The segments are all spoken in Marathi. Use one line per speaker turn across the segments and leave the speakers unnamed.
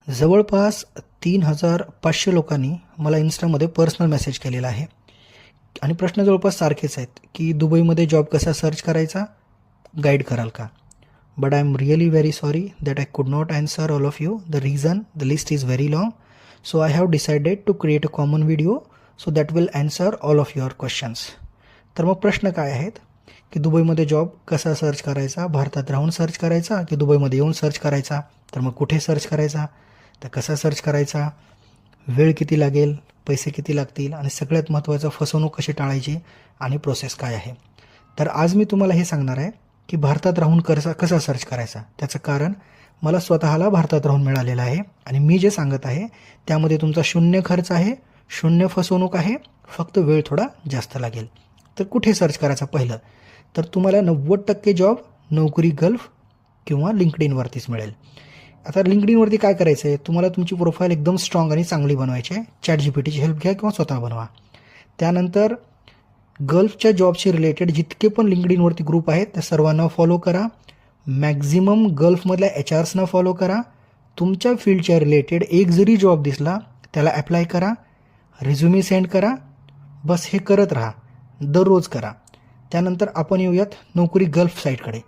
जवळपास 3,500 लोकांनी मला इन्स्टामध्ये पर्सनल मेसेज केलेला आहे आणि प्रश्न जवळपास सारखेच आहेत की दुबईमध्ये जॉब कसा सर्च करायचा, गाईड कराल का? But I am really very sorry that I could not answer all of you. The reason the list is very long, so I have decided to create a common video so that will answer all of your questions. तर मग प्रश्न काय आहेत की दुबईमध्ये जॉब कसा सर्च करायचा, भारतात राहून सर्च करायचा की दुबईमध्ये येऊन सर्च करायचा, तर मग कुठे सर्च करायचा, तर कसा सर्च करायचा, वेळ किती लागेल, पैसे किती लागतील आणि सगळ्यात महत्त्वाचं फसवणूक कशी टाळायची आणि प्रोसेस काय आहे. तर आज मी तुम्हाला हे सांगणार आहे की भारतात राहून कसा सर्च करायचा. त्याचं कारण मला स्वतःला भारतात राहून मिळालेलं आहे आणि मी जे सांगत आहे त्यामध्ये तुमचा शून्य खर्च आहे, शून्य फसवणूक आहे, फक्त वेळ थोडा जास्त लागेल. तर कुठे सर्च करायचा पहिलं, तर तुम्हाला 90% जॉब नोकरी गल्फ किंवा लिंक्डइनवरतीच मिळेल. आता लिंक्डइनवरती काय करायचं आहे, तुम्हाला तुमची प्रोफाईल एकदम स्ट्रॉंग आणि चांगली बनवायची आहे. ChatGPTची हेल्प घ्या किंवा स्वतः बनवा. त्यानंतर गल्फच्या जॉबशी रिलेटेड जितके पण लिंक्डइनवरती ग्रुप आहेत त्या सर्वांना फॉलो करा. मॅक्झिमम गल्फमधल्या HRsना फॉलो करा. तुमच्या फील्डच्या रिलेटेड एक जरी जॉब दिसला त्याला ॲप्लाय करा, रिझ्युमी सेंड करा. बस हे करत राहा, दररोज करा. त्यानंतर आपण येऊयात नोकरी गल्फ साईटकडे.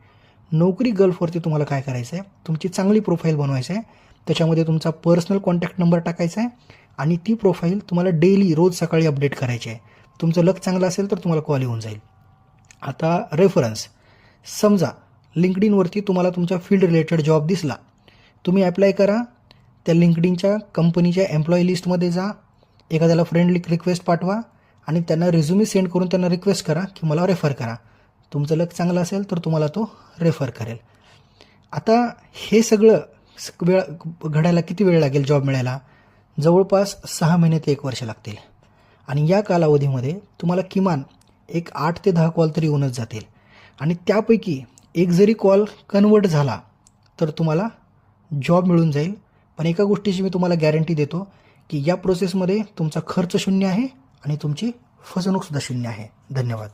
नोकरी गल्फवरती तुम्हाला काय करायचं आहे, तुमची चांगली प्रोफाईल बनवायची आहे. त्याच्यामध्ये तुमचा पर्सनल कॉन्टॅक्ट नंबर टाकायचा आहे आणि ती प्रोफाईल तुम्हाला डेली रोज सकाळी अपडेट करायची आहे. तुमचं लक चांगलं असेल तर तुम्हाला कॉल येऊन जाईल. आता रेफरन्स, समजा लिंक्डइनवरती तुम्हाला तुमच्या फील्ड रिलेटेड जॉब दिसला, तुम्ही ॲप्लाय करा. त्या लिंक्डइनच्या कंपनीच्या एम्प्लॉई लिस्टमध्ये जा, एखाद्याला फ्रेंड रिक्वेस्ट पाठवा आणि त्यांना रिझ्युमी सेंड करून त्यांना रिक्वेस्ट करा की मला रेफर करा. तुमचं लक चांगलं असेल तर तुम्हाला तो रेफर करेल. आता हे सगळं वेळ घडायला किती वेळ लागेल जॉब मिळायला? जवळपास 6 महिने ते 1 वर्ष लागतील आणि या कालावधीमध्ये तुम्हाला किमान एक 8 ते 10 कॉल तरी येऊनच जातील आणि त्यापैकी एक जरी कॉल कन्वर्ट झाला तर तुम्हाला जॉब मिळून जाईल. पण एका गोष्टीची मी तुम्हाला गॅरंटी देतो की या प्रोसेसमध्ये तुमचा खर्च शून्य आहे आणि तुमची फसवणूकसुद्धा शून्य आहे. धन्यवाद.